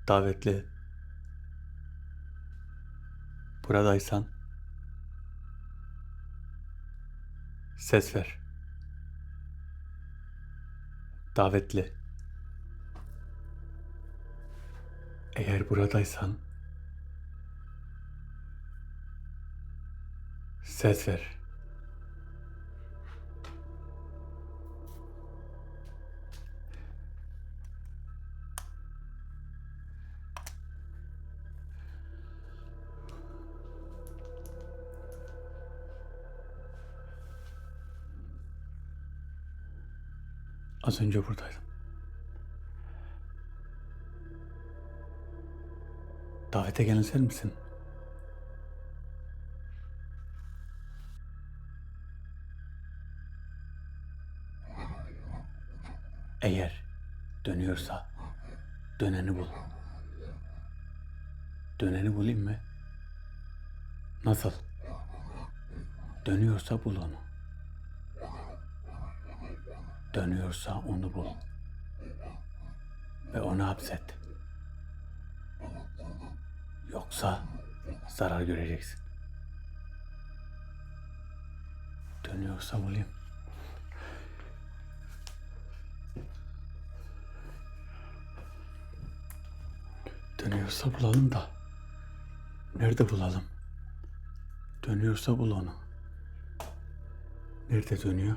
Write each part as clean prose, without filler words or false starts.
Davetli, buradaysan ses ver. Davetli, eğer buradaysan ses ver. Az önce buradaydım. Davete gelen sen misin? Eğer dönüyorsa döneni bul. Döneni bulayım mı? Nasıl? Dönüyorsa bul onu. Dönüyorsa onu bul. Ve onu hapset. Yoksa zarar göreceksin. Dönüyorsa bulayım. Dönüyorsa bulalım da nerede bulalım? Dönüyorsa bul onu. Nerede dönüyor?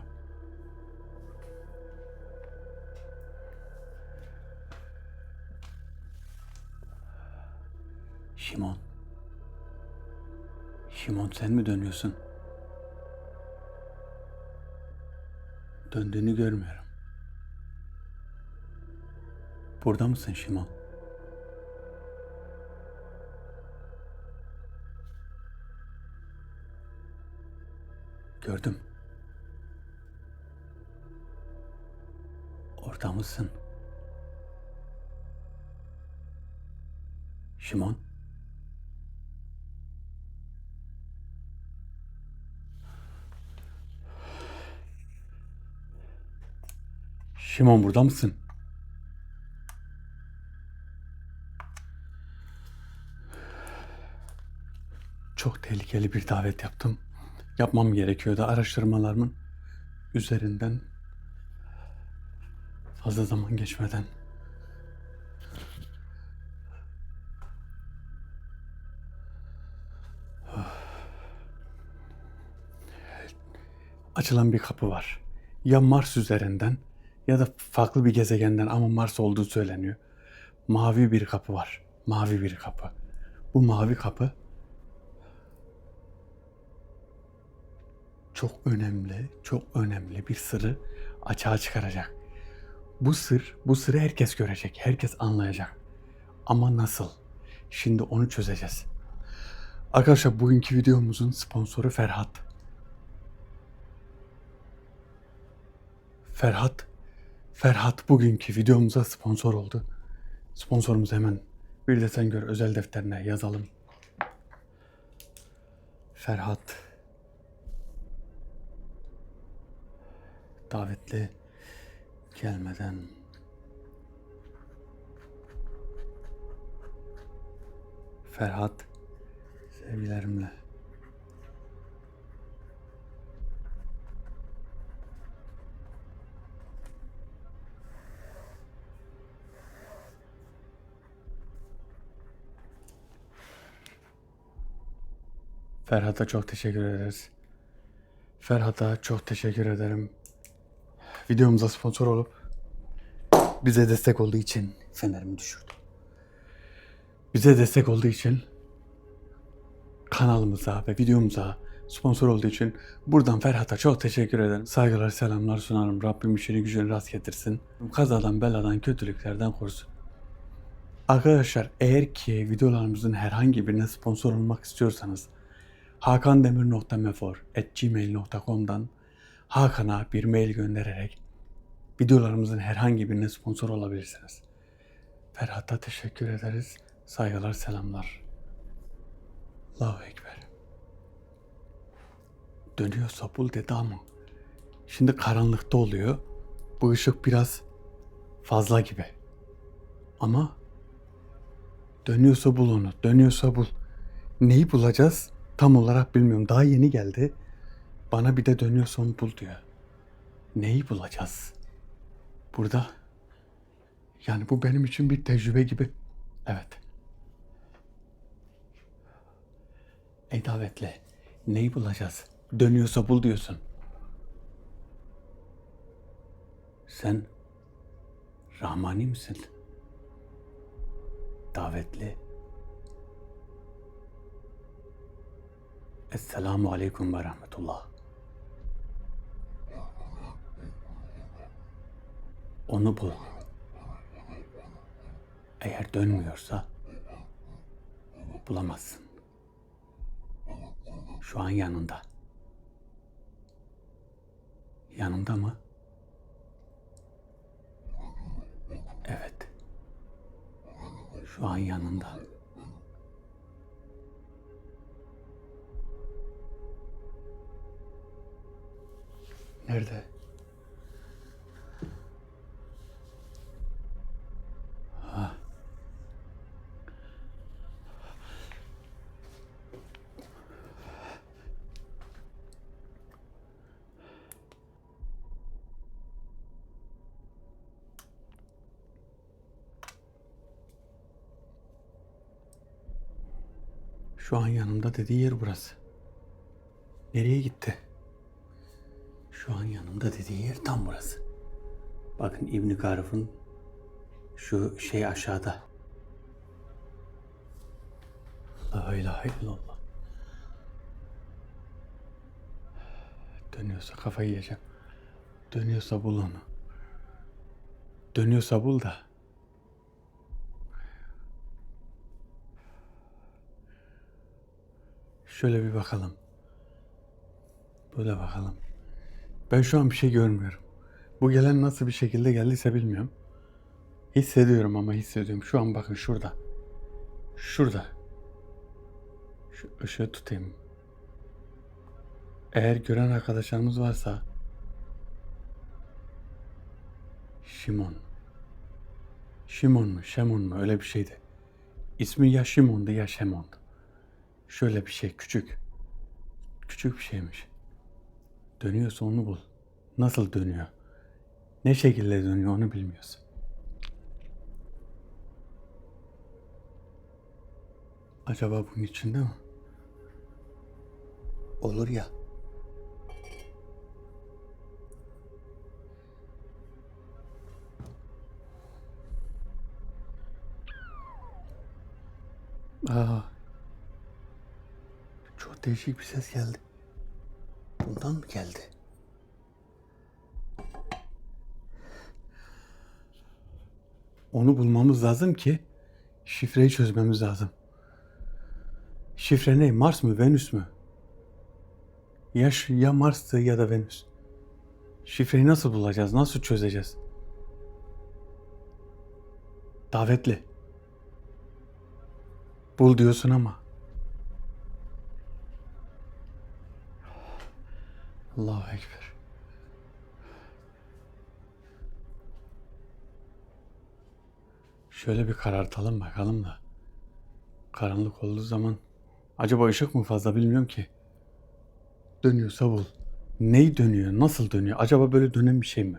Şimon. Şimon sen mi dönüyorsun? Döndüğünü görmüyorum. Burada mısın Şimon? Gördüm. Orada mısın? Şimon? Şimon burada mısın? Çok tehlikeli bir davet yaptım. Yapmam gerekiyordu araştırmalarımın üzerinden fazla zaman geçmeden. Açılan bir kapı var. Ya Mars üzerinden ya da farklı bir gezegenden ama Mars olduğu söyleniyor. Mavi bir kapı var. Mavi bir kapı. Bu mavi kapı çok önemli bir sırrı açığa çıkaracak. Bu sırrı herkes görecek, herkes anlayacak. Ama nasıl? Şimdi onu çözeceğiz. Arkadaşlar bugünkü videomuzun sponsoru Ferhat. Ferhat bugünkü videomuza sponsor oldu. Sponsorumuzu hemen bir de sen gör özel defterine yazalım. Ferhat. Davetli gelmeden Ferhat sevgilerimle. Ferhat'a çok teşekkür ederiz. Ferhat'a çok teşekkür ederim. Videomuza sponsor olup bize destek olduğu için fenerimi düşürdüm. Bize destek olduğu için kanalımıza ve videomuza sponsor olduğu için buradan Ferhat'a çok teşekkür ederim. Saygılar, selamlar sunarım. Rabbim işini gücünü rast getirsin. Kazadan, beladan, kötülüklerden korusun. Arkadaşlar eğer ki videolarımızın herhangi birine sponsor olmak istiyorsanız hakandemir.mefor@gmail.com'dan Hakan'a bir mail göndererek videolarımızın herhangi birine sponsor olabilirsiniz. Ferhat'a teşekkür ederiz. Saygılar, selamlar. Allahu Ekber. Dönüyorsa bul dedi ama şimdi karanlıkta oluyor. Bu ışık biraz fazla gibi. Ama Dönüyorsa bul onu. Dönüyorsa bul. Neyi bulacağız? Tam olarak bilmiyorum. Daha yeni geldi. Bana bir de dönüyorsa onu bul diyor. Neyi bulacağız? Burada. Yani bu benim için bir tecrübe gibi. Evet. Ey davetli. Neyi bulacağız? Dönüyorsa bul diyorsun. Sen Rahmani misin? Davetli. Esselamu aleyküm ve rahmetullah. Onu bul. Eğer dönmüyorsa bulamazsın. Şu an yanında. Yanında mı? Evet. Şu an yanında. Nerede? Ha. Şu an yanımda dediği yer burası. Nereye gitti? Şu an yanımda dediği yer tam burası. Bakın İbn Garif'in şu şey aşağıda. La ilahe illallah. Dönüyorsa kafayı yiyeceğim. Dönüyorsa bul onu. Dönüyorsa bul da. Şöyle bir bakalım. Böyle bakalım. Ben şu an bir şey görmüyorum. Bu gelen nasıl bir şekilde geldiyse bilmiyorum. Hissediyorum ama hissediyorum. Şu an bakın şurada. Şurada. Şu ışığı tutayım. Eğer gören arkadaşlarımız varsa Şimon. Şimon mu? Şemon mu? Öyle bir şeydi. İsmi ya Şimon'du ya Şemon'du. Şöyle bir şey küçük. Küçük bir şeymiş. Dönüyorsa onu bul. Nasıl dönüyor? Ne şekilde dönüyor onu bilmiyorsun. Acaba bunun içinde mi? Olur ya. Aa, çok değişik bir ses geldi. Bundan mı geldi? Onu bulmamız lazım ki şifreyi çözmemiz lazım. Şifre ne? Mars mı? Venüs mü? Ya Mars'tı ya da Venüs. Şifreyi nasıl bulacağız? Nasıl çözeceğiz? Davetli. Bul diyorsun ama. Allahu Ekber. Şöyle bir karartalım bakalım da. Karanlık olduğu zaman acaba ışık mı fazla bilmiyorum ki. Dönüyorsa bul. Ney dönüyor? Nasıl dönüyor? Acaba böyle dönen bir şey mi?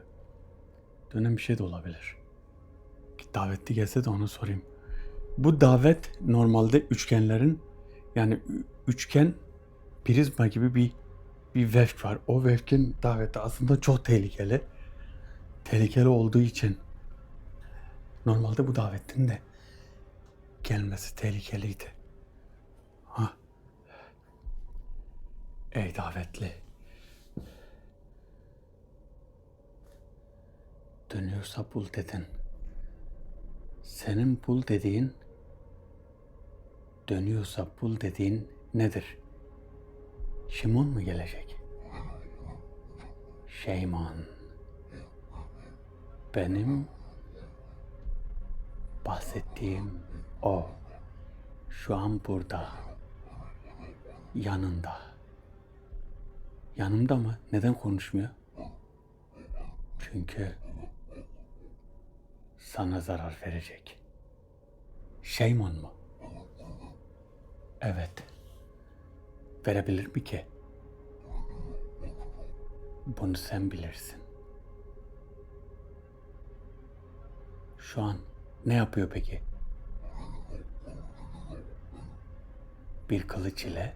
Dönen bir şey de olabilir. Davetli gelse de onu sorayım. Bu davet normalde üçgenlerin yani üçgen prizma gibi bir vefk var. O vefkin daveti aslında çok tehlikeli. Tehlikeli olduğu için normalde bu davetin de gelmesi tehlikeliydi. Ha. Ey davetli. Dönüyorsa bul dedin. Senin bul dediğin, dönüyorsa bul dediğin nedir? Şimon mu gelecek? Şeyman. Benim bahsettiğim o. Şu an burada. Yanında. Yanımda mı? Neden konuşmuyor? Çünkü sana zarar verecek. Şeyman mı? Evet. Verebilir mi ki? Bunu sen bilirsin. Şu an ne yapıyor peki? Bir kılıç ile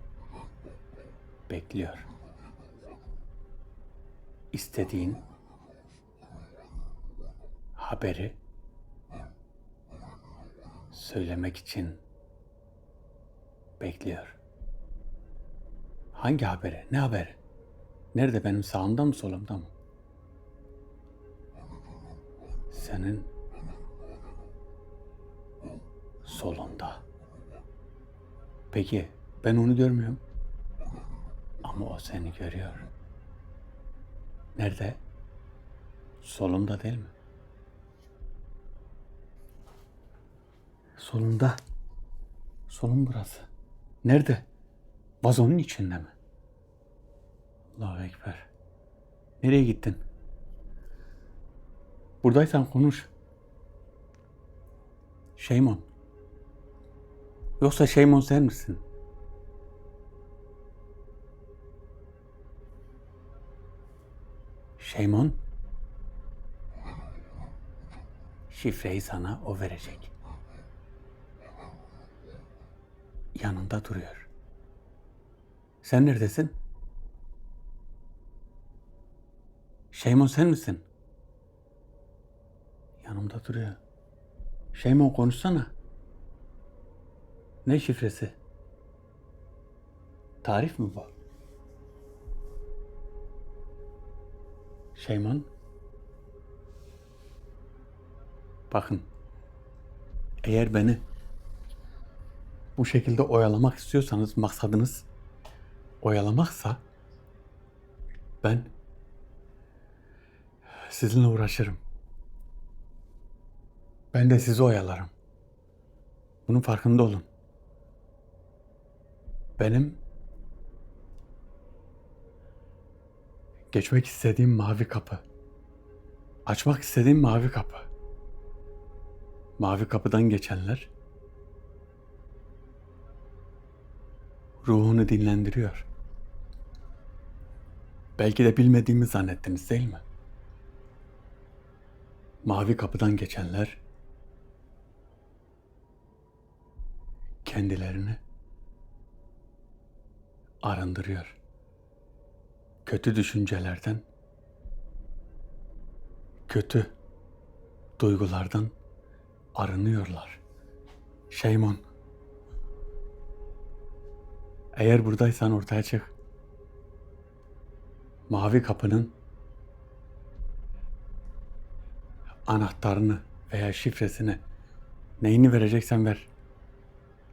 bekliyor. İstediğin haberi söylemek için bekliyor. Hangi haberi? Ne haberi? Nerede, benim sağımda mı solumda mı? Senin solunda. Peki ben onu görmüyorum ama o seni görüyor. Nerede? Solunda değil mi? Solunda. Solun burası. Nerede? Vazonun içinde mi? Allahu Ekber. Nereye gittin? Buradaysan konuş. Şeymon. Yoksa Şeymon sen misin? Şeymon, şifreyi sana o verecek. Yanında duruyor. Sen neredesin? Şeymon sen misin? Yanımda duruyor. Şeymon konuşsana. Ne şifresi? Tarif mi bu? Şeymon, bakın. Eğer beni bu şekilde oyalamak istiyorsanız, maksadınız oyalamaksa, ben sizinle uğraşırım. Ben de sizi oyalarım. Bunun farkında olun. Benim geçmek istediğim mavi kapı. Açmak istediğim mavi kapı. Mavi kapıdan geçenler ruhunu dinlendiriyor. Belki de bilmediğimi zannettiniz değil mi? Mavi kapıdan geçenler kendilerini arındırıyor. Kötü düşüncelerden, kötü duygulardan arınıyorlar. Şeymon, eğer buradaysan ortaya çık. Mavi kapının anahtarını veya şifresini, neyini vereceksen ver.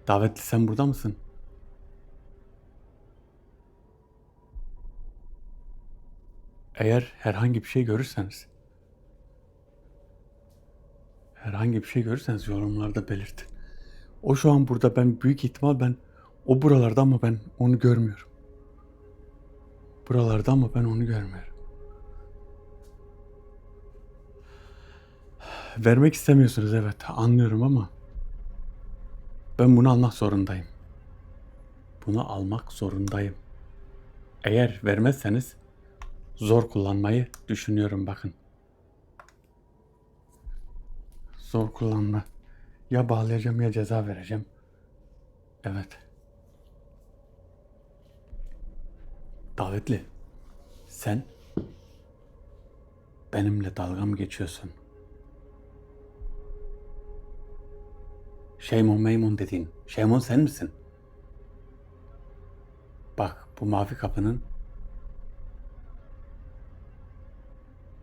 Davetli, sen burada mısın? Eğer herhangi bir şey görürseniz, yorumlarda belirtin. O şu an burada, büyük ihtimal o buralarda ama ben onu görmüyorum. Buralarda ama ben onu görmüyorum. Vermek istemiyorsunuz, evet, anlıyorum ama ben bunu almak zorundayım. Bunu almak zorundayım. Eğer vermezseniz zor kullanmayı düşünüyorum, bakın. Zor kullanma. Ya bağlayacağım ya ceza vereceğim. Evet. Davetli, sen benimle dalga mı geçiyorsun? Şeymon Meymun dediğin, Şeymon sen misin? Bak, bu mavi kapının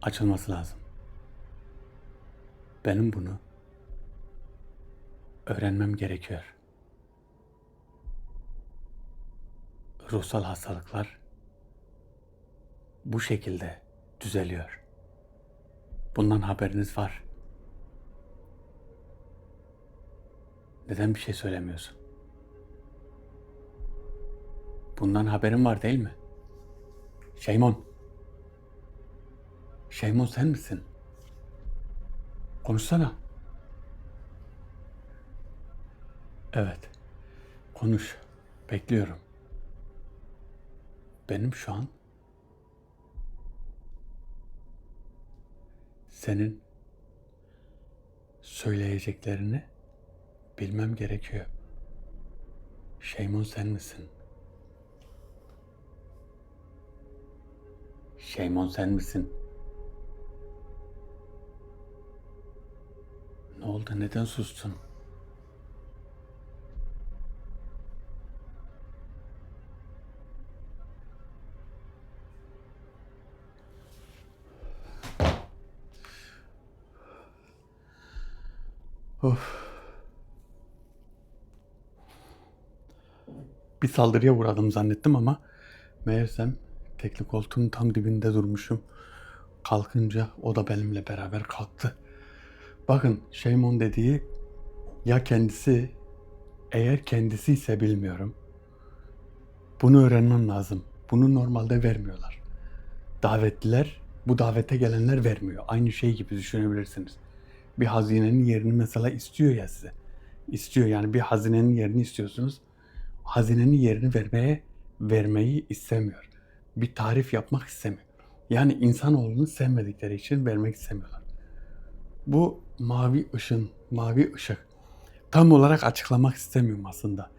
açılması lazım. Benim bunu öğrenmem gerekiyor. Ruhsal hastalıklar bu şekilde düzeliyor. Bundan haberiniz var. Neden bir şey söylemiyorsun? Bundan haberin var değil mi? Şeymon. Şeymon sen misin? Konuşsana. Evet. Konuş. Bekliyorum. Benim şu an senin söyleyeceklerini bilmem gerekiyor. Şeymon sen misin? Şeymon sen misin? Ne oldu? Neden sustun? Of. Bir saldırıya uğradım zannettim ama meğersem tekli koltuğun tam dibinde durmuşum. Kalkınca o da benimle beraber kalktı. Bakın Şeymon dediği ya kendisi, eğer kendisi ise bilmiyorum. Bunu öğrenmem lazım. Bunu normalde vermiyorlar. Davetliler, bu davete gelenler vermiyor. Aynı şey gibi düşünebilirsiniz. Bir hazinenin yerini mesela istiyor ya size. İstiyor yani bir hazinenin yerini istiyorsunuz. Hazinenin yerini vermeyi istemiyor. Bir tarif yapmak istemiyor. Yani insanoğlunu sevmedikleri için vermek istemiyorlar. Bu mavi ışık. Tam olarak açıklamak istemiyorum aslında.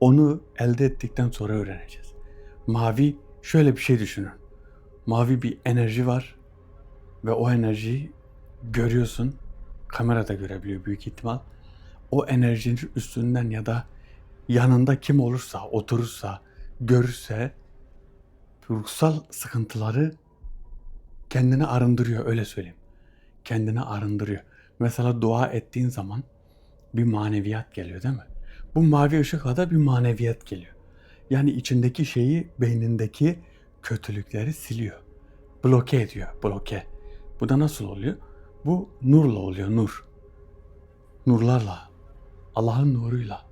Onu elde ettikten sonra öğreneceğiz. Mavi, şöyle bir şey düşünün. Mavi bir enerji var ve o enerjiyi görüyorsun. Kamera da görebiliyor büyük ihtimal. O enerjinin üstünden ya da yanında kim olursa, oturursa, görürse ruhsal sıkıntıları kendini arındırıyor, öyle söyleyeyim. Kendini arındırıyor. Mesela dua ettiğin zaman bir maneviyat geliyor değil mi? Bu mavi ışıkla da bir maneviyat geliyor. Yani içindeki şeyi, beynindeki kötülükleri siliyor. Bloke ediyor, bloke. Bu da nasıl oluyor? Bu nurla oluyor, nur. Nurlarla, Allah'ın nuruyla.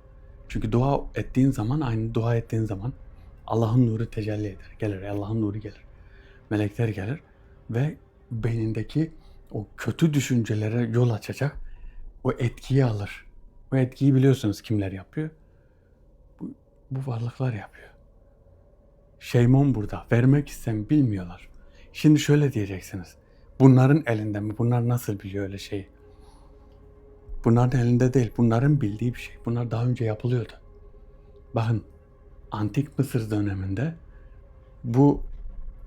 Çünkü aynı dua ettiğin zaman Allah'ın nuru tecelli eder, gelir, Allah'ın nuru gelir. Melekler gelir ve beynindeki o kötü düşüncelere yol açacak o etkiyi alır. O etkiyi biliyorsunuz kimler yapıyor? Bu varlıklar yapıyor. Şeymon burada. Vermek istem bilmiyorlar. Şimdi şöyle diyeceksiniz. Bunların elinde mi? Bunlar nasıl biliyor öyle şeyi? Bunların elinde değil. Bunların bildiği bir şey. Bunlar daha önce yapılıyordu. Bakın Antik Mısır döneminde bu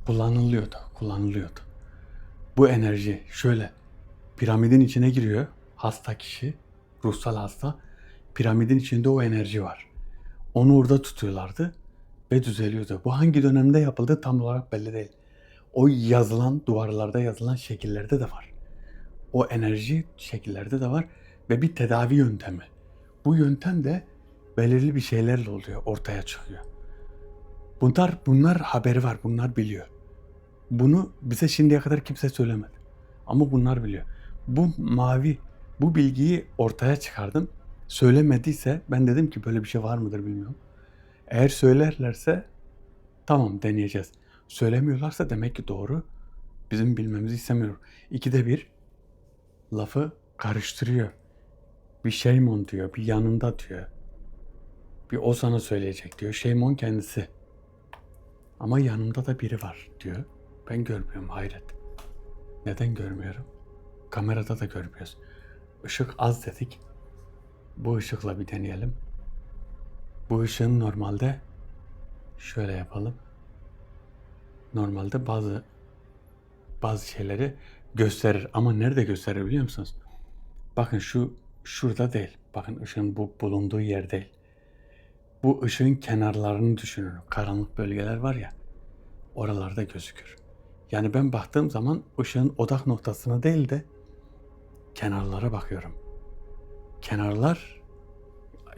kullanılıyordu. Bu enerji şöyle piramidin içine giriyor hasta kişi, ruhsal hasta. Piramidin içinde o enerji var. Onu orada tutuyorlardı ve düzeliyordu. Bu hangi dönemde yapıldı tam olarak belli değil. O duvarlarda yazılan şekillerde de var. O enerji şekillerde de var ve bir tedavi yöntemi. Bu yöntem de belirli bir şeylerle oluyor, ortaya çıkıyor. Bunlar haberi var, bunlar biliyor. Bunu bize şimdiye kadar kimse söylemedi. Ama bunlar biliyor. Bu bilgiyi ortaya çıkardım. Söylemediyse ben dedim ki böyle bir şey var mıdır bilmiyorum. Eğer söylerlerse tamam deneyeceğiz. Söylemiyorlarsa demek ki doğru. Bizim bilmemizi istemiyor. İkide bir lafı karıştırıyor. Bir Şeymon diyor, bir yanında diyor. Bir o sana söyleyecek diyor. Şeymon kendisi. Ama yanında da biri var diyor. Ben görmüyorum, hayret. Neden görmüyorum? Kamerada da görmüyoruz. Işık az dedik. Bu ışıkla bir deneyelim. Bu ışığın normalde şöyle yapalım. Normalde bazı şeyleri gösterir ama nerede gösterir biliyor musunuz? Bakın şurada değil. Bakın ışığın bu bulunduğu yer değil. Bu ışığın kenarlarını düşünün. Karanlık bölgeler var ya. Oralarda gözükür. Yani ben baktığım zaman ışığın odak noktasına değil de kenarlara bakıyorum. Kenarlar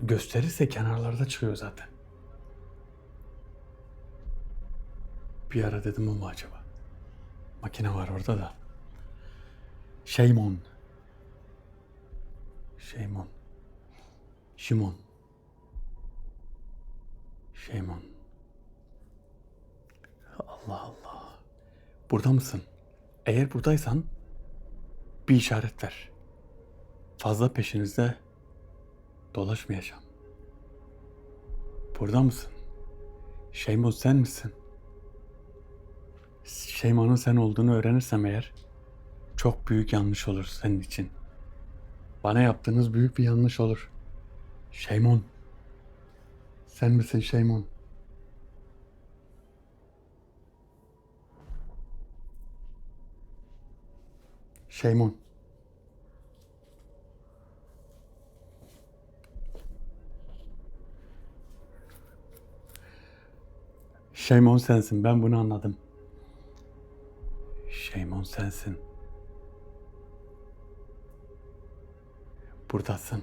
gösterirse kenarlarda çıkıyor zaten. Bir ara dedim o mu acaba? Makine var orada da. Şeymon. Şeymon. Şimon. Şeymon. Allah Allah. Burada mısın? Eğer buradaysan bir işaret ver. Fazla peşinizde dolaşmayacağım. Burada mısın? Şeymo sen misin? Şeyma'nın sen olduğunu öğrenirsem eğer çok büyük yanlış olur senin için. Bana yaptığınız büyük bir yanlış olur. Şeymon. Sen misin Şeymon? Şeymon. Şeymon sensin. Ben bunu anladım. Şeymon sensin. Buradasın.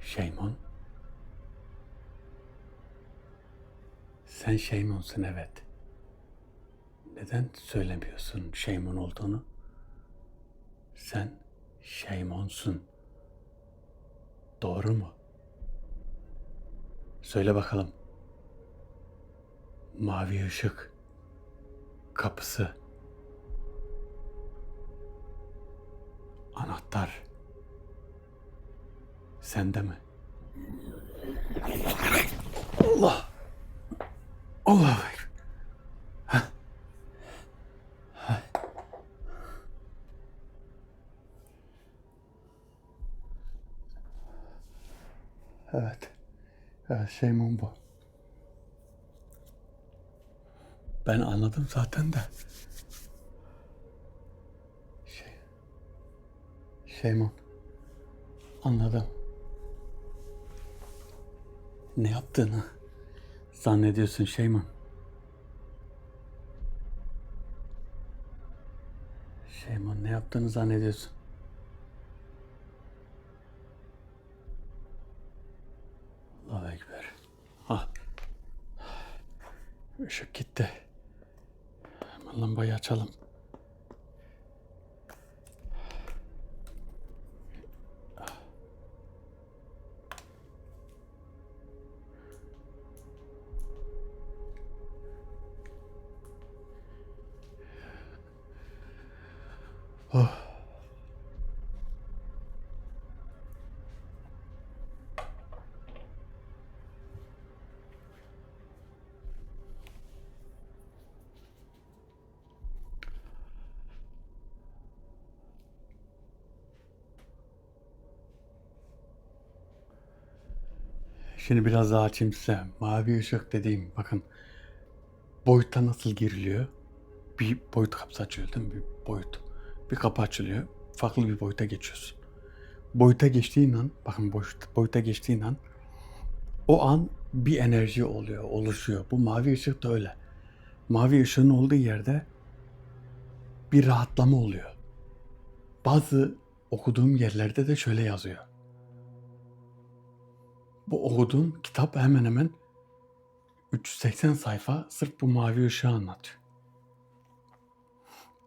Şeymon. Sen Şeymon'sun evet. Neden söylemiyorsun Şeymon olduğunu? Sen Şeymon'sun. Doğru mu? Söyle bakalım. Mavi ışık kapısı, anahtar sende mi? Allah! Allah! Evet. Evet, Şeymon bu. Ben anladım zaten de. Şey, Şeymon. Anladım. Ne yaptığını zannediyorsun Şeymon? Şeymon ne yaptığını zannediyorsun? Allahu Ekber. Ah. Işık gitti. Hemen lambayı açalım. Oh. Şimdi biraz daha açayım size. Mavi ışık dediğim bakın boyutta nasıl giriliyor? Bir boyut kapısı açıyor değil mi? Bir boyut. Bir kapı açılıyor. Farklı bir boyuta geçiyorsun. Boyuta geçtiğin an, bakın boyuta geçtiğin an o an bir enerji oluyor, oluşuyor. Bu mavi ışık da öyle. Mavi ışığın olduğu yerde bir rahatlama oluyor. Bazı okuduğum yerlerde de şöyle yazıyor. Bu okuduğum kitap hemen hemen 380 sayfa sırf bu mavi ışığı anlatıyor.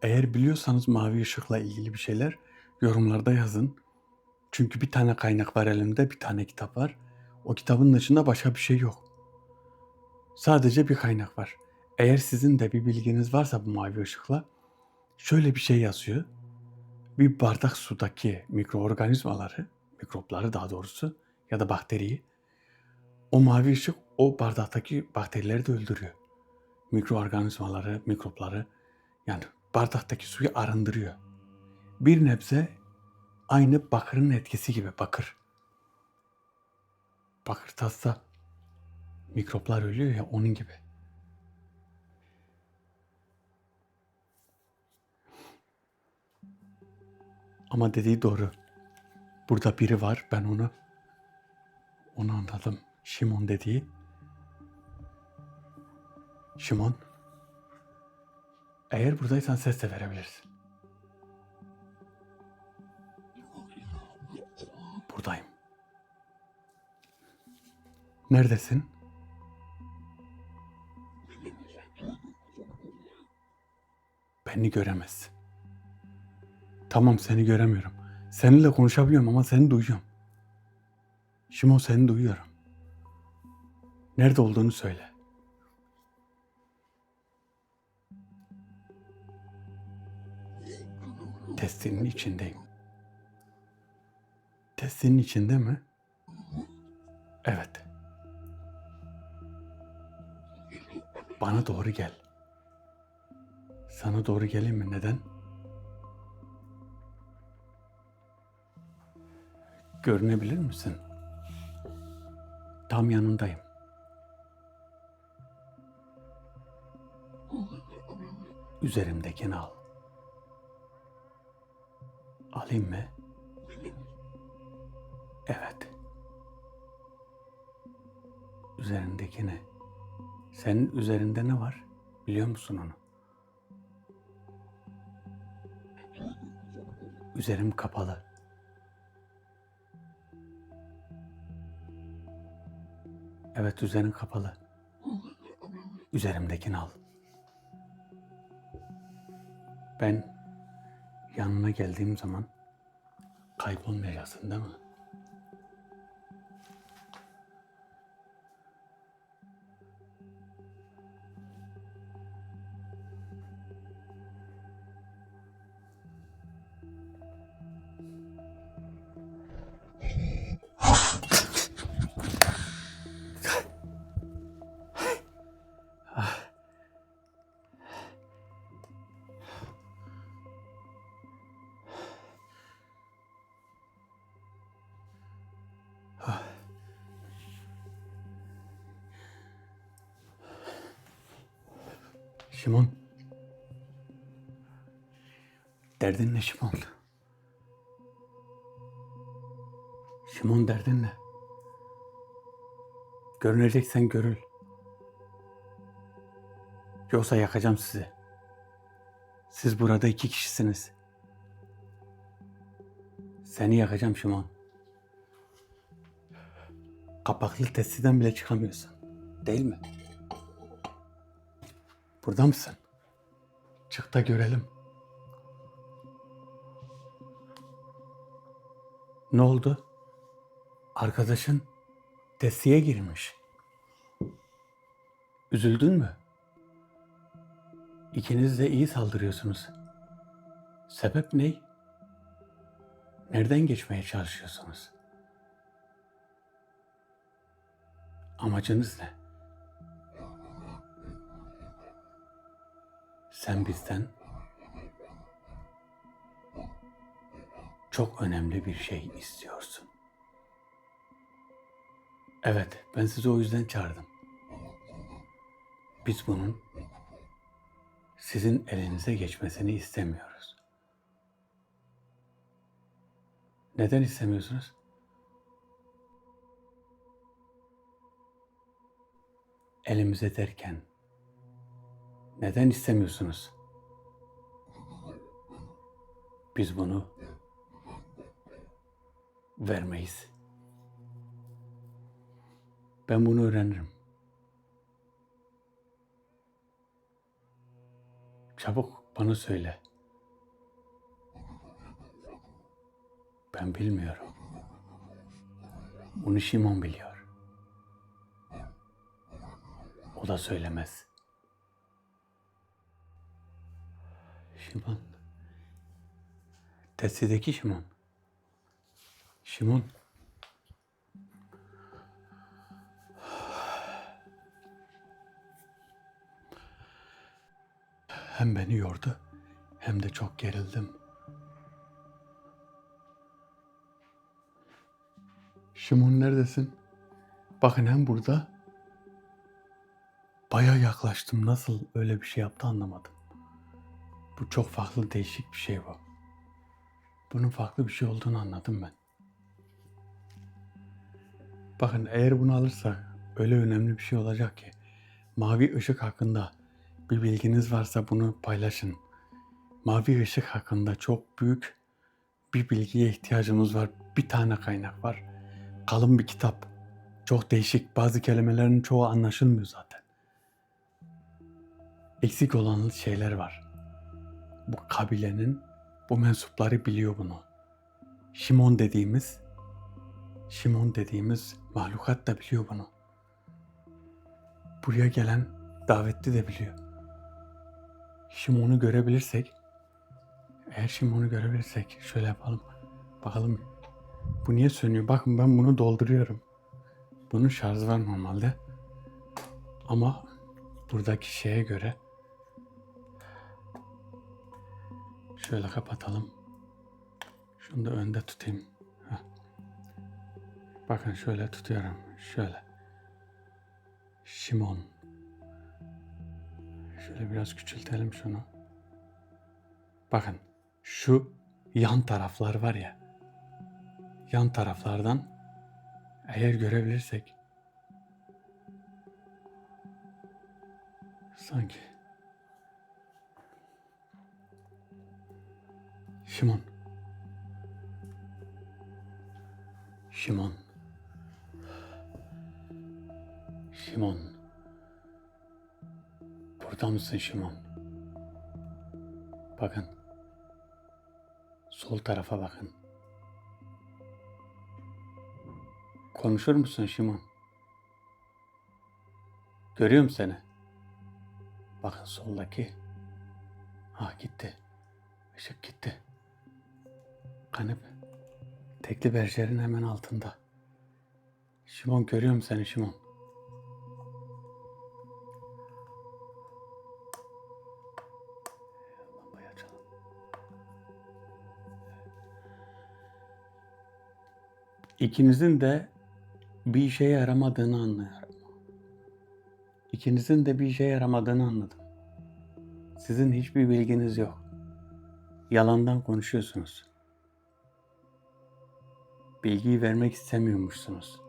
Eğer biliyorsanız mavi ışıkla ilgili bir şeyler yorumlarda yazın. Çünkü bir tane kaynak var elimde, bir tane kitap var. O kitabın dışında başka bir şey yok. Sadece bir kaynak var. Eğer sizin de bir bilginiz varsa bu mavi ışıkla şöyle bir şey yazıyor. Bir bardak sudaki mikroorganizmaları, mikropları daha doğrusu ya da bakteriyi o mavi ışık o bardaktaki bakterileri de öldürüyor. Mikroorganizmaları, mikropları yani bardaktaki suyu arındırıyor. Bir nebze aynı bakırın etkisi gibi bakır. Bakır tazsa mikroplar ölüyor ya onun gibi. Ama dediği doğru. Burada biri var ben onu anladım. Şimon dediği. Şimon eğer buradaysan ses de verebilirsin. Buradayım. Neredesin? Beni göremezsin. Tamam seni göremiyorum. Seninle konuşabiliyorum ama seni duyuyorum. Şimon seni duyuyorum. Nerede olduğunu söyle. Testinin içindeyim. Testinin içinde mi? Evet. Bana doğru gel. Sana doğru geleyim mi? Neden? Görünebilir misin? Tam yanındayım. Üzerimdekini al. Alayım mı? Evet. Üzerindekini. Senin üzerinde ne var? Biliyor musun onu? Üzerim kapalı. Evet, üzerin kapalı. Üzerimdekini al. Ben yanına geldiğim zaman kaybolmayacaksın değil mi? Şimon. Derdin ne Şimon? Şimon, derdin ne? Görüneceksen görül. Yoksa yakacağım sizi. Siz burada 2 kişisiniz. Seni yakacağım Şimon. Kapaklı testiden bile çıkamıyorsun. Değil mi? Burada mısın? Çık da görelim. Ne oldu? Arkadaşın testiye girmiş. Üzüldün mü? İkiniz de iyi saldırıyorsunuz. Sebep ne? Nereden geçmeye çalışıyorsunuz? Amacınız ne? Sen bizden çok önemli bir şey istiyorsun. Evet, ben sizi o yüzden çağırdım. Biz bunun sizin elinize geçmesini istemiyoruz. Neden istemiyorsunuz? Elimize derken neden istemiyorsunuz? Biz bunu vermeyiz. Ben bunu öğrenirim. Çabuk bana söyle. Ben bilmiyorum. Bunu Şimon biliyor. O da söylemez. Şimon. Testideki Şimon. Şimon. Hem beni yordu hem de çok gerildim. Şimon, neredesin? Bakın, hem burada bayağı yaklaştım. Nasıl öyle bir şey yaptı anlamadım. Bu çok farklı, değişik bir şey bu. Bunun farklı bir şey olduğunu anladım ben. Bakın, eğer bunu alırsak öyle önemli bir şey olacak ki, mavi ışık hakkında bir bilginiz varsa bunu paylaşın. Mavi ışık hakkında çok büyük bir bilgiye ihtiyacımız var. Bir tane kaynak var. Kalın bir kitap. Çok değişik. Bazı kelimelerin çoğu anlaşılmıyor zaten. Eksik olan şeyler var. Bu kabilenin, bu mensupları biliyor bunu. Şimon dediğimiz mahlukat da biliyor bunu. Buraya gelen davetli de biliyor. Şimon'u görebilirsek, eğer Şimon'u görebilirsek şöyle yapalım. Bakalım bu niye sönüyor? Bakın, ben bunu dolduruyorum. Bunun şarjı var normalde. Ama buradaki şeye göre şöyle kapatalım. Şunu da önde tutayım. Heh. Bakın şöyle tutuyorum. Şöyle. Şimon. Şöyle biraz küçültelim şunu. Bakın şu yan taraflar var ya. Yan taraflardan eğer görebilirsek sanki Şimon. Şimon. Şimon. Burada mısın Şimon? Bakın. Sol tarafa bakın. Konuşur musun Şimon? Görüyorum seni. Bakın soldaki. Ah gitti. Işık gitti. Kanep. Tekli berjerin hemen altında. Şimon görüyorum seni Şimon. Lambayı açalım. İkinizin de bir işe yaramadığını anlıyorum. İkinizin de bir işe yaramadığını anladım. Sizin hiçbir bilginiz yok. Yalandan konuşuyorsunuz. Bilgiyi vermek istemiyormuşsunuz.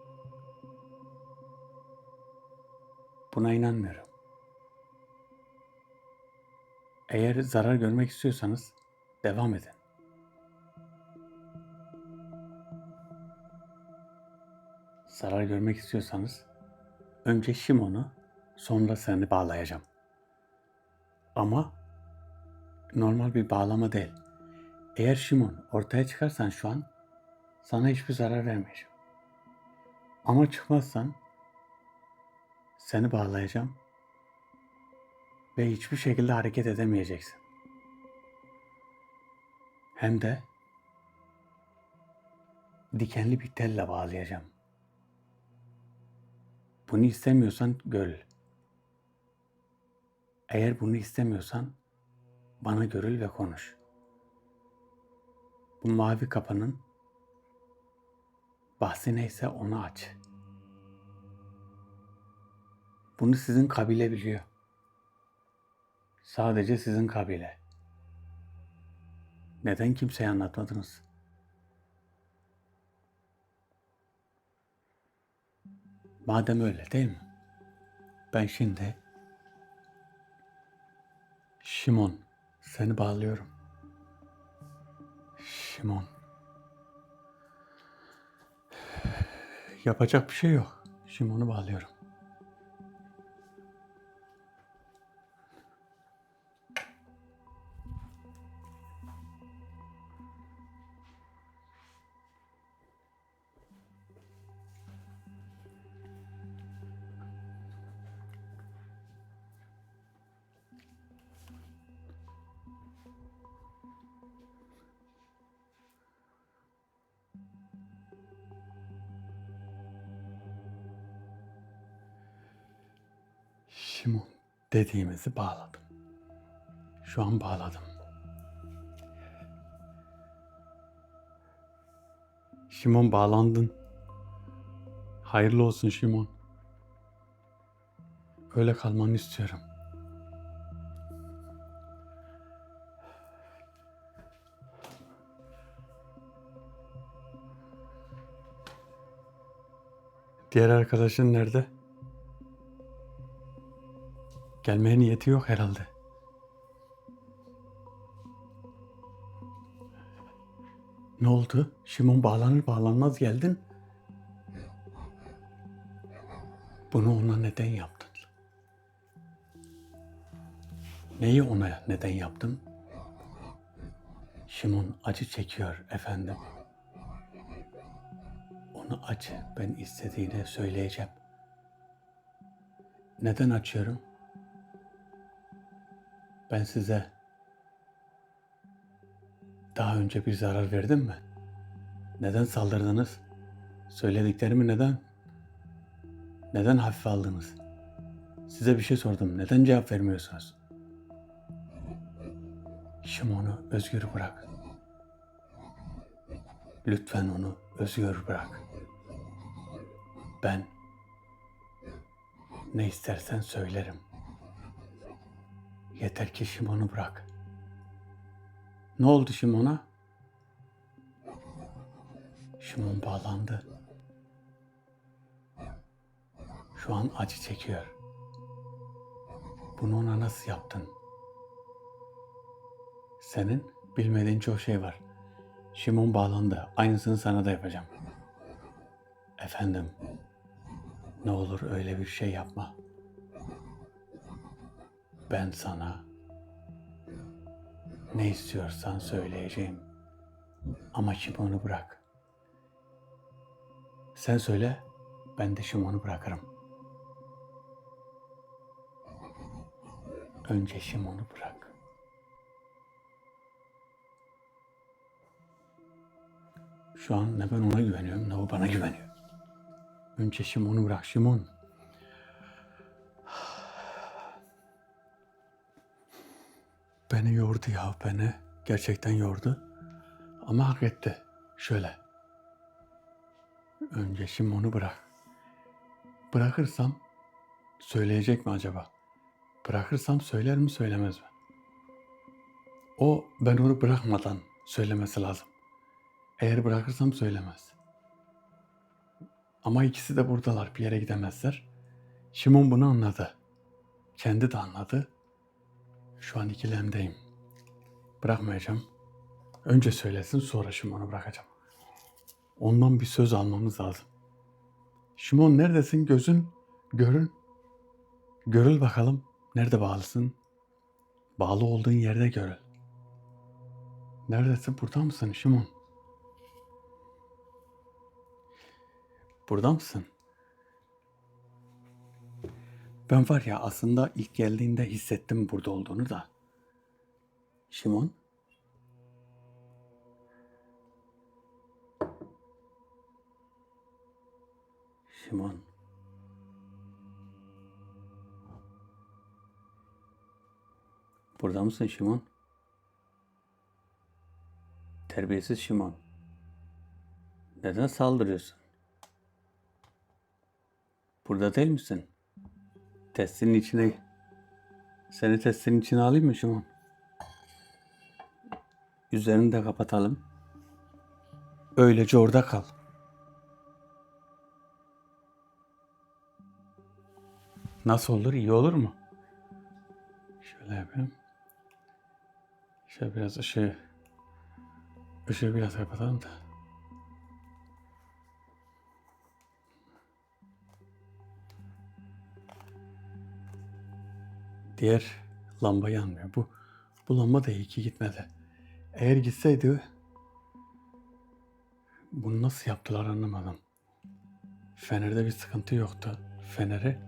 Buna inanmıyorum. Eğer zarar görmek istiyorsanız devam edin. Zarar görmek istiyorsanız önce Şimon'u sonra seni bağlayacağım. Ama normal bir bağlama değil. Eğer Şimon ortaya çıkarsan şu an sana hiçbir zarar vermeyeceğim. Ama çıkmazsan seni bağlayacağım ve hiçbir şekilde hareket edemeyeceksin. Hem de dikenli bir telle bağlayacağım. Bunu istemiyorsan görül. Eğer bunu istemiyorsan bana görül ve konuş. Bu mavi kapının bahsi neyse onu aç. Bunu sizin kabile biliyor. Sadece sizin kabile. Neden kimseye anlatmadınız? Madem öyle değil mi? Ben şimdi Şimon seni bağlıyorum. Şimon. Yapacak bir şey yok. Şimon'u bağlıyorum. Şimon dediğimizi bağladım. Şu an bağladım. Şimon bağlandın. Hayırlı olsun Şimon. Öyle kalmanı istiyorum. Diğer arkadaşın nerede? Gelmeye niyeti yok herhalde. Ne oldu? Şimon bağlanır bağlanmaz geldin. Bunu ona neden yaptın? Neyi ona neden yaptın? Şimon acı çekiyor efendim. Onu aç, ben istediğini söyleyeceğim. Neden açıyorum? Ben size daha önce bir zarar verdim mi? Neden saldırdınız? Söylediklerimi neden Neden hafife aldınız? Size bir şey sordum. Neden cevap vermiyorsunuz? Şimon'u özgür bırak. Lütfen onu özgür bırak. Ben ne istersen söylerim. Yeter ki Şimon'u bırak. Ne oldu Şimon'a? Şimon bağlandı. Şu an acı çekiyor. Bunu ona nasıl yaptın? Senin bilmediğin çok şey var. Şimon bağlandı. Aynısını sana da yapacağım. Efendim, ne olur öyle bir şey yapma. Ben sana ne istiyorsan söyleyeceğim. Ama Şimon'u bırak. Sen söyle, ben de Şimon'u bırakırım. Önce Şimon'u bırak. Şu an ne ben ona güveniyorum, ne o bana güveniyor. Önce Şimon'u bırak, Şimon. Beni yordu ya, beni. Gerçekten yordu. Ama hak etti. Şöyle. Önce Şimon'u bırak. Bırakırsam söyleyecek mi acaba? Bırakırsam söyler mi söylemez mi? O ben onu bırakmadan söylemesi lazım. Eğer bırakırsam söylemez. Ama ikisi de buradalar, bir yere gidemezler. Şimon bunu anladı. Kendi de anladı. Şu an ikilemdeyim. Bırakmayacağım. Önce söylesin, sonra Şimon'u bırakacağım. Ondan bir söz almamız lazım. Şimon neredesin? Gözün, görün. Görül bakalım. Nerede bağlısın? Bağlı olduğun yerde görül. Neredesin? Burada mısın Şimon? Burada mısın? Ben var ya aslında ilk geldiğinde hissettim burada olduğunu da. Şimon? Şimon. Burada mısın Şimon? Terbiyesiz Şimon. Neden saldırıyorsun? Burada değil misin? Testinin içine... Seni testinin içine alayım mı Şimon? Üzerini de kapatalım. Öylece orada kal. Nasıl olur? İyi olur mu? Şöyle yapayım. Şöyle biraz ışığı biraz kapatalım da. Diğer lamba yanmıyor. Bu lamba da iyi ki gitmedi. Eğer gitseydi bunu nasıl yaptılar anlamadım. Fenerde bir sıkıntı yoktu. Feneri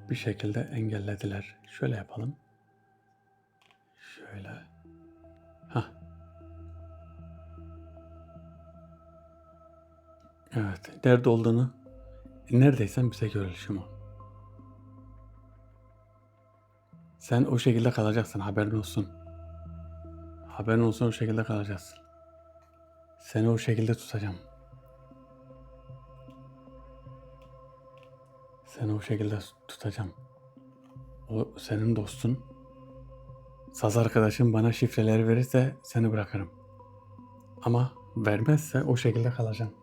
bir şekilde engellediler. Şöyle yapalım. Şöyle. Hah. Evet. Nerede olduğunu neredeysen bize görül Şimon. Sen o şekilde kalacaksın. Haberin olsun. Haberin olsun, o şekilde kalacaksın. Seni o şekilde tutacağım. Seni o şekilde tutacağım. O senin dostun. Saz arkadaşım bana şifreleri verirse seni bırakırım. Ama vermezse o şekilde kalacağım.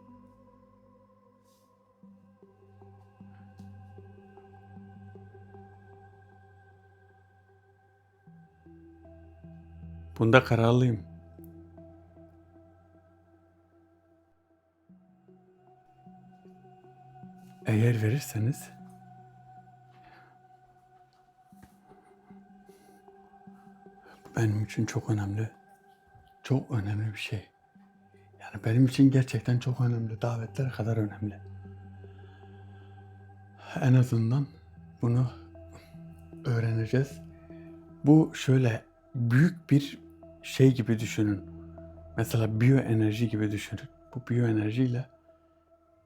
Bunda kararlıyım. Eğer verirseniz benim için çok önemli. Çok önemli bir şey. Yani benim için gerçekten çok önemli. Davetler kadar önemli. En azından bunu öğreneceğiz. Bu şöyle büyük bir şey gibi düşünün. Mesela biyoenerji gibi düşünün. Bu biyoenerjiyle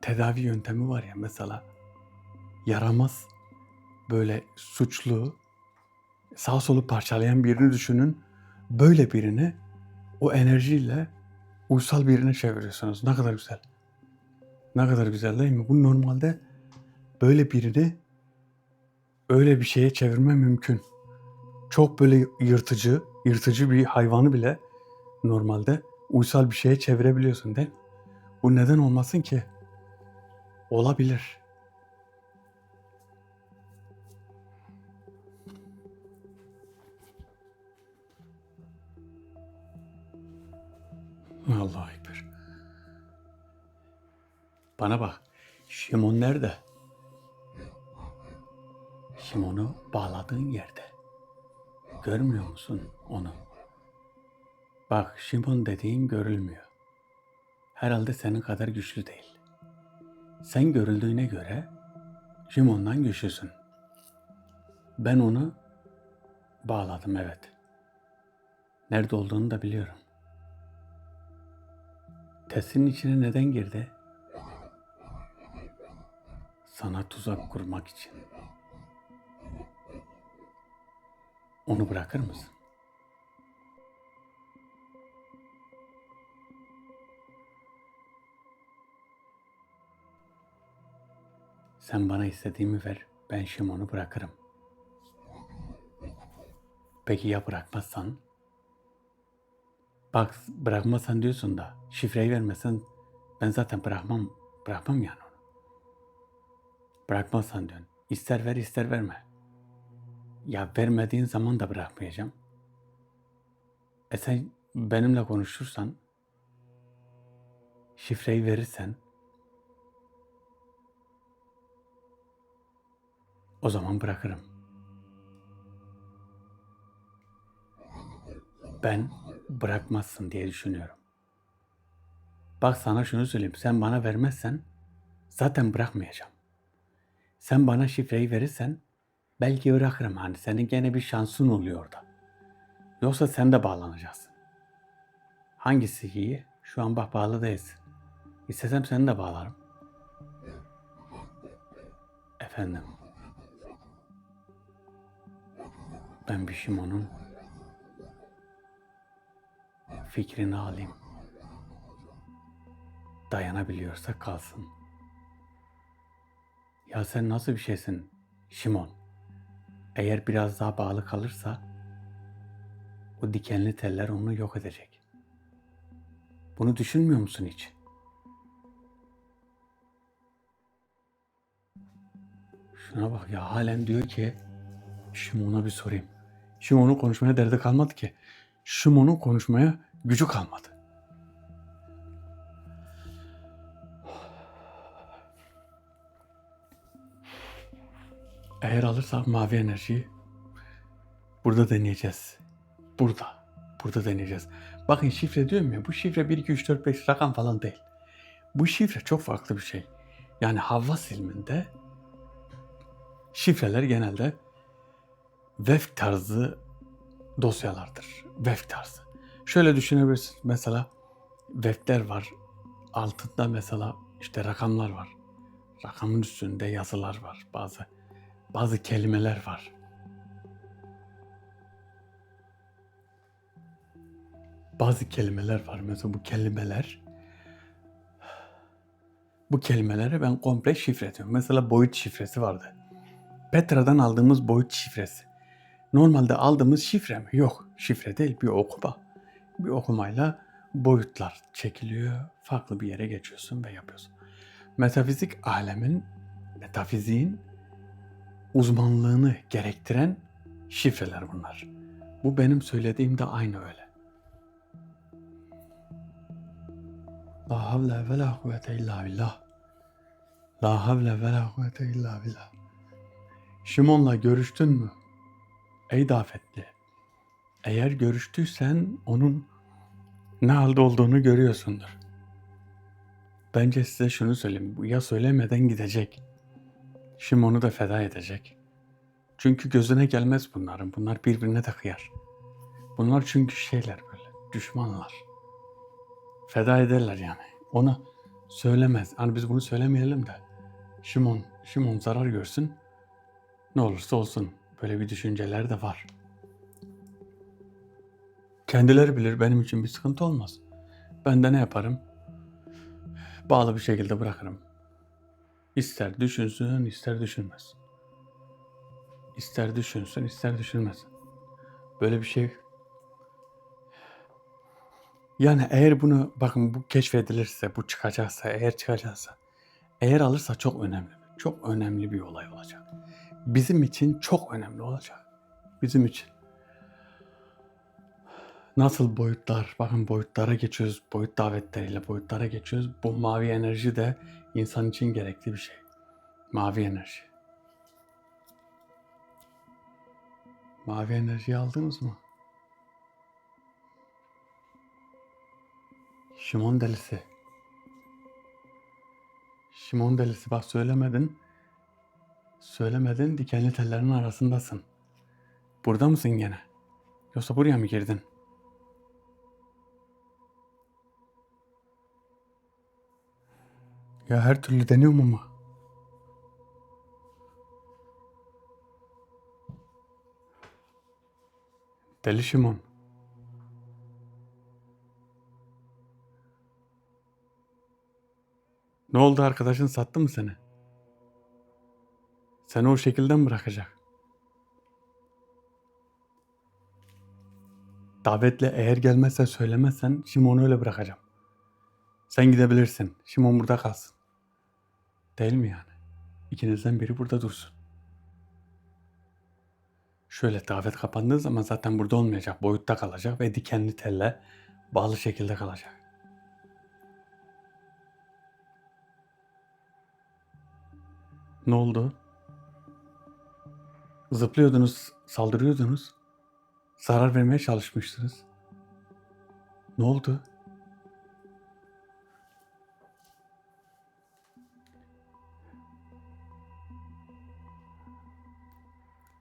tedavi yöntemi var ya, mesela yaramaz, böyle suçlu, sağ solu parçalayan birini düşünün. Böyle birini o enerjiyle uysal birine çeviriyorsunuz. Ne kadar güzel. Ne kadar güzel değil mi? Bu normalde böyle birini öyle bir şeye çevirme mümkün. Çok böyle yırtıcı bir hayvanı bile normalde uysal bir şeye çevirebiliyorsun değil mi? Bu neden olmasın ki? Olabilir. Allahu Ekber. Bana bak. Şimon nerede? Şimon'u bağladığın yerde. Görmüyor musun onu? Bak, Şimon dediğin görülmüyor. Herhalde senin kadar güçlü değil. Sen görüldüğüne göre Şimon'dan güçlüsün. Ben onu bağladım, evet. Nerede olduğunu da biliyorum. Testinin içine neden girdi? Sana tuzak kurmak için. Onu bırakır mısın? Sen bana istediğimi ver, ben Şimon'u bırakırım. Peki ya bırakmazsan? Bak, bırakmazsan diyorsun da şifreyi vermezsen ben zaten bırakmam yani onu. Bırakmazsan diyorsun. İster ver ister verme. Ya vermediğin zaman da bırakmayacağım. Sen benimle konuşursan, şifreyi verirsen o zaman bırakırım. Ben bırakmazsın diye düşünüyorum. Bak, sana şunu söyleyeyim. Sen bana vermezsen zaten bırakmayacağım. Sen bana şifreyi verirsen belki bırakırım. Hani senin gene bir şansın oluyor orada. Yoksa sen de bağlanacaksın. Hangisi iyi? Şu an bak, bağlı değilsin. İstesem seni de bağlarım. Efendim, ben bir Şimon'un fikrini alayım. Dayanabiliyorsa kalsın. Ya sen nasıl bir şeysin Şimon? Eğer biraz daha bağlı kalırsa o dikenli teller onu yok edecek. Bunu düşünmüyor musun hiç? Şuna bak ya, halen diyor ki Şimon'a bir sorayım. Şimon'un konuşmaya derdi kalmadı ki. Şimon'un konuşmaya gücü kalmadı. Eğer alırsak mavi enerjiyi burada deneyeceğiz. Burada deneyeceğiz. Bakın, şifre diyorum ya, bu şifre 1, 2, 3, 4, 5 rakam falan değil. Bu şifre çok farklı bir şey. Yani Havvas ilminde şifreler genelde vef tarzı dosyalardır. Vef tarzı. Şöyle düşünebilirsin. Mesela vefler var. Altında mesela işte rakamlar var. Rakamın üstünde yazılar var. Bazı kelimeler var. Bazı kelimeler var. Mesela bu kelimelere ben komple şifre diyorum. Mesela boyut şifresi vardı. Petra'dan aldığımız boyut şifresi. Normalde aldığımız şifre mi? Yok. Şifre değil, bir okuma. Bir okumayla boyutlar çekiliyor. Farklı bir yere geçiyorsun ve yapıyorsun. Metafiziğin uzmanlığını gerektiren şifreler bunlar. Bu benim söylediğim de aynı öyle. La havle ve la kuvvete illa billah. La havle ve la kuvvete illa billah. Şimon'la görüştün mü? Ey Dafetli. Eğer görüştüysen onun ne halde olduğunu görüyorsundur. Bence size şunu söyleyeyim. Bu ya söylemeden gidecek. Şimon'u da feda edecek. Çünkü gözüne gelmez bunların. Bunlar birbirine de kıyar. Bunlar çünkü şeyler böyle. Düşmanlar. Feda ederler yani. Ona söylemez. Hani biz bunu söylemeyelim de. Şimon zarar görsün. Ne olursa olsun. Böyle bir düşünceler de var. Kendileri bilir, benim için bir sıkıntı olmaz. Ben de ne yaparım? Bağlı bir şekilde bırakırım. İster düşünsün, ister düşünmesin. İster düşünsün, ister düşünmesin. Böyle bir şey. Yani eğer bunu, bakın, bu keşfedilirse, bu çıkacaksa, eğer çıkacaksa, eğer alırsa çok önemli. Çok önemli bir olay olacak. Bizim için çok önemli olacak. Bizim için. Nasıl boyutlar, bakın, boyutlara geçiyoruz, boyut davetleriyle boyutlara geçiyoruz. Bu mavi enerji de insan için gerekli bir şey. Mavi enerji. Mavi enerjiyi aldınız mı? Şimon delisi. Şimon delisi, bak söylemedin. Söylemedin, dikenli tellerin arasındasın. Burada mısın gene? Yoksa buraya mı girdin? Ya her türlü deniyorum ama. Deli Şimon. Ne oldu, arkadaşın sattı mı seni? Seni o şekilde mi bırakacak? Davetle eğer gelmezse, söylemezsen Şimon'u öyle bırakacağım. Sen gidebilirsin. Şimon burada kalsın. Değil mi yani? İkinizden biri burada dursun. Şöyle, davet kapandığı zaman zaten burada olmayacak. Boyutta kalacak ve dikenli telle bağlı şekilde kalacak. Ne oldu? Zıplıyordunuz, saldırıyordunuz. Zarar vermeye çalışmıştınız. Ne oldu?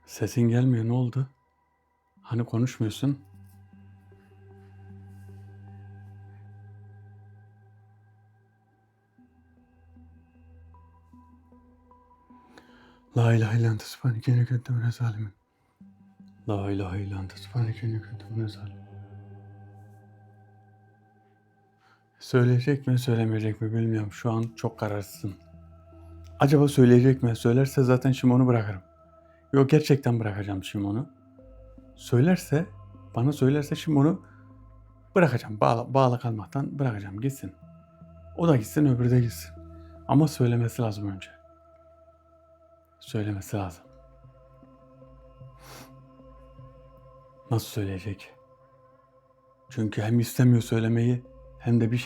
Sesin gelmiyor, ne oldu? Hani konuşmuyorsun? La ilahe illallah subhaneke inni kuntu minez zalimin. La ilahe illallah subhaneke inni kuntu minez zalimin. Söyleyecek mi, söylemeyecek mi bilmiyorum. Şu an çok kararsızım. Acaba söyleyecek mi? Söylerse zaten Şimon'u bırakırım. Yok, gerçekten bırakacağım Şimon'u. Söylerse, bana söylerse Şimon'u bırakacağım. Bağlı kalmaktan bırakacağım. Gitsin. O da gitsin, öbürü de gitsin. Ama söylemesi lazım önce. Söylemesi lazım. Nasıl söyleyecek? Çünkü hem istemiyor söylemeyi, hem de bir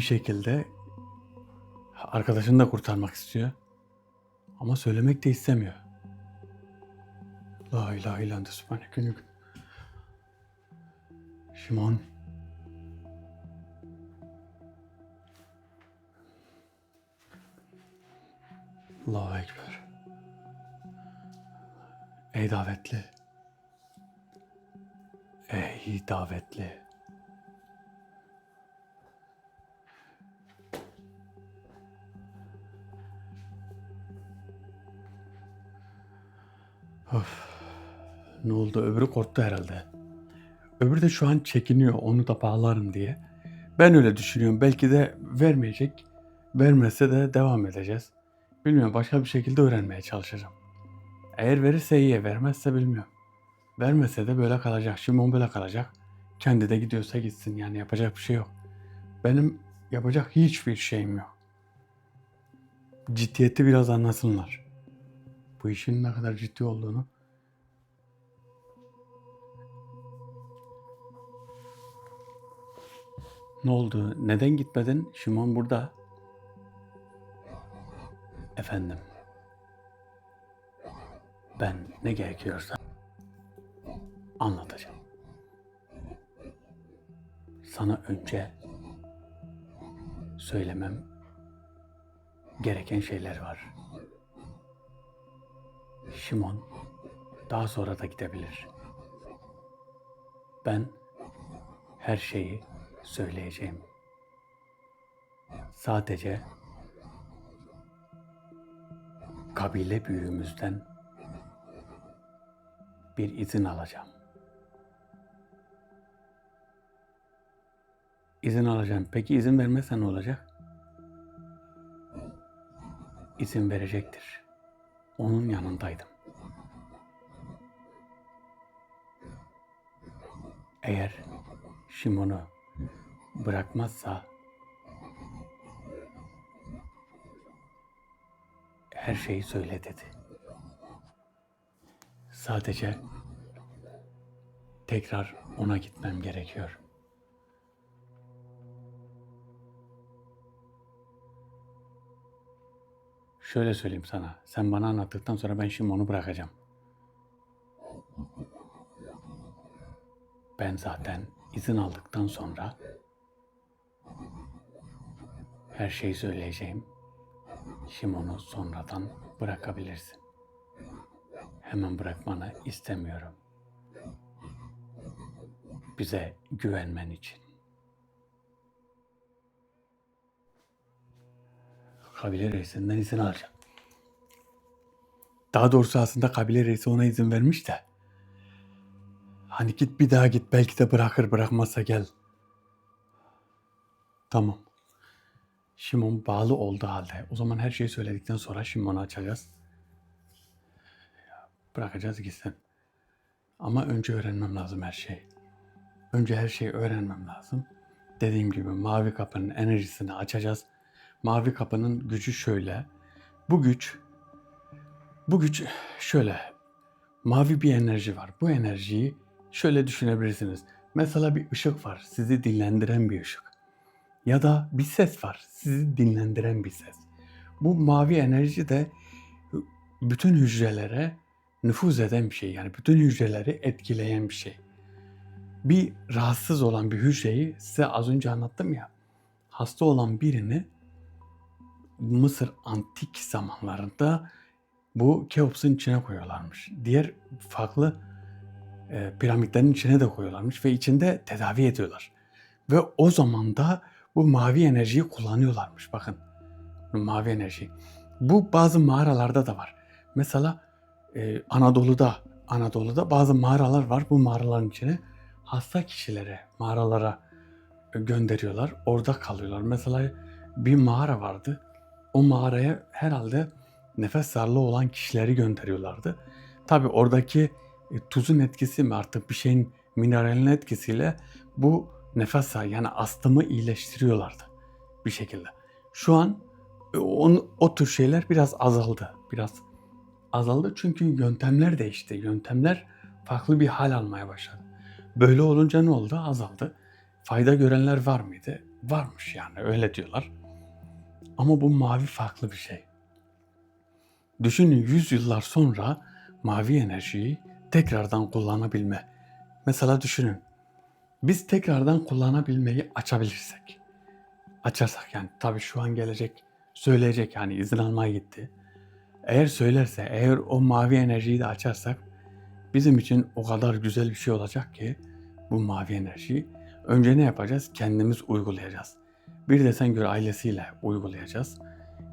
şekilde arkadaşını da kurtarmak istiyor. Ama söylemek de istemiyor. La ilahe illallah subhaneke. Şimon. Allahu Ekber. Ey davetli. Ey davetli. Of. Ne oldu? Öbürü korktu herhalde. Öbürü de şu an çekiniyor, onu da bağlarım diye. Ben öyle düşünüyorum. Belki de vermeyecek. Vermezse de devam edeceğiz. Bilmiyorum, başka bir şekilde öğrenmeye çalışacağım. Eğer verirse iyi, vermezse bilmiyorum. Vermese de böyle kalacak. Şimon böyle kalacak. Kendi de gidiyorsa gitsin, yani yapacak bir şey yok. Benim yapacak hiçbir şeyim yok. Ciddiyeti biraz anlasınlar. Bu işin ne kadar ciddi olduğunu. Ne oldu? Neden gitmedin? Şimon burada. Efendim. Ben ne gerekiyorsa anlatacağım. Sana önce söylemem gereken şeyler var. Şimon daha sonra da gidebilir. Ben her şeyi söyleyeceğim. Sadece kabile büyüğümüzden bir izin alacağım. İzin alacağım. Peki izin vermezsen ne olacak? İzin verecektir. Onun yanındaydım. Eğer Shimon'u bırakmazsa her şeyi söyle dedi. Sadece tekrar ona gitmem gerekiyor. Şöyle söyleyeyim sana. Sen bana anlattıktan sonra ben Shimon'u bırakacağım. Ben zaten izin aldıktan sonra her şeyi söyleyeceğim. Shimon'u sonradan bırakabilirsin. Hemen bırakmanı istemiyorum. Bize güvenmen için. Kabile reisinden izin alacağım. Daha doğrusu aslında kabile reisi ona izin vermiş de. Hani git bir daha git, belki de bırakır, bırakmazsa gel. Tamam. Shimon bağlı olduğu halde o zaman her şeyi söyledikten sonra Shimon'u açacağız. Bırakacağız gitsin. Ama önce öğrenmem lazım her şeyi. Önce her şeyi öğrenmem lazım. Dediğim gibi mavi kapının enerjisini açacağız. Mavi kapının gücü şöyle. Bu güç şöyle. Mavi bir enerji var. Bu enerjiyi şöyle düşünebilirsiniz. Mesela bir ışık var, sizi dinlendiren bir ışık. Ya da bir ses var, sizi dinlendiren bir ses. Bu mavi enerji de bütün hücrelere nüfuz eden bir şey. Yani bütün hücreleri etkileyen bir şey. Bir rahatsız olan bir hücreyi size az önce anlattım ya. Hasta olan birini Mısır antik zamanlarında bu Keops'un içine koyuyorlarmış. Diğer farklı piramitlerin içine de koyuyorlarmış ve içinde tedavi ediyorlar. Ve o zaman da bu mavi enerjiyi kullanıyorlarmış. Bakın, mavi enerji. Bu bazı mağaralarda da var. Mesela Anadolu'da bazı mağaralar var. Bu mağaraların içine hasta kişileri mağaralara gönderiyorlar. Orada kalıyorlar. Mesela bir mağara vardı. O mağaraya herhalde nefes darlığı olan kişileri gönderiyorlardı. Tabii oradaki tuzun etkisi mi artık bir şeyin mineralin etkisiyle bu nefes yani astımı iyileştiriyorlardı bir şekilde. Şu an o tür şeyler biraz azaldı. Biraz azaldı çünkü yöntemler değişti. Yöntemler farklı bir hal almaya başladı. Böyle olunca ne oldu? Azaldı. Fayda görenler var mıydı? Varmış yani, öyle diyorlar. Ama bu mavi farklı bir şey. Düşünün, 100 yıllar sonra mavi enerjiyi tekrardan kullanabilme. Mesela düşünün, biz tekrardan kullanabilmeyi açarsak yani tabii şu an gelecek, söyleyecek yani izin almaya gitti. Eğer söylerse, eğer o mavi enerjiyi de açarsak bizim için o kadar güzel bir şey olacak ki bu mavi enerjiyi önce ne yapacağız? Kendimiz uygulayacağız. Bir de sen göre ailesiyle uygulayacağız.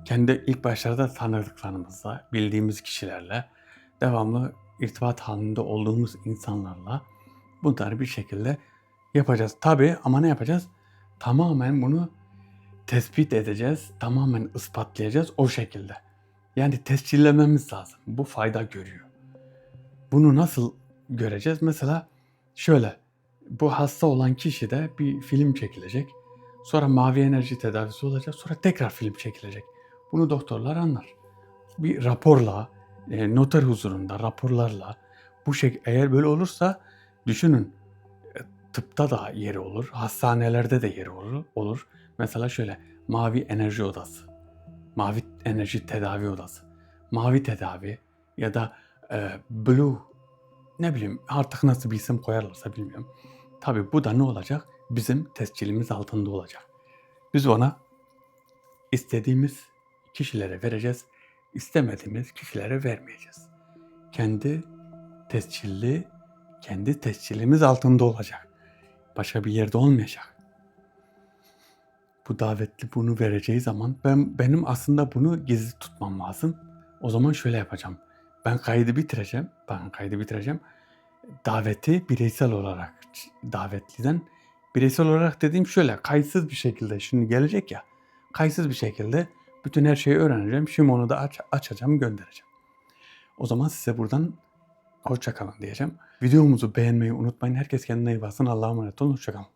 Kendi ilk başlarda tanıdıklarımızla, bildiğimiz kişilerle, devamlı irtibat halinde olduğumuz insanlarla bunları bir şekilde yapacağız. Tabii ama ne yapacağız? Tamamen bunu tespit edeceğiz, tamamen ispatlayacağız o şekilde. Yani tescillememiz lazım. Bu fayda görüyor. Bunu nasıl göreceğiz? Mesela şöyle, bu hasta olan kişi de bir film çekilecek. Sonra mavi enerji tedavisi olacak. Sonra tekrar film çekilecek. Bunu doktorlar anlar. Bir raporla, noter huzurunda raporlarla bu eğer böyle olursa düşünün, tıpta da yeri olur, hastanelerde de yeri olur. Mesela şöyle, mavi enerji odası, mavi enerji tedavi odası, mavi tedavi ya da blue, ne bileyim artık nasıl bir isim koyarlarsa bilmiyorum. Tabii bu da ne olacak? Bizim tescilimiz altında olacak. Biz ona istediğimiz kişilere vereceğiz, istemediğimiz kişilere vermeyeceğiz. Kendi tescilimiz altında olacak. Başka bir yerde olmayacak. bu davetli bunu vereceği zaman benim aslında bunu gizli tutmam lazım. O zaman şöyle yapacağım. Ben kaydı bitireceğim. Daveti bireysel olarak davetliden bireysel olarak dediğim şöyle kayıtsız bir şekilde şimdi gelecek ya. Kayıtsız bir şekilde bütün her şeyi öğreneceğim. Şimdi onu da açacağım, göndereceğim. O zaman size buradan hoşça kalın diyeceğim. Videomuzu beğenmeyi unutmayın. Herkes kendine iyi baksın. Allah'a emanet olun. Hoşça kalın.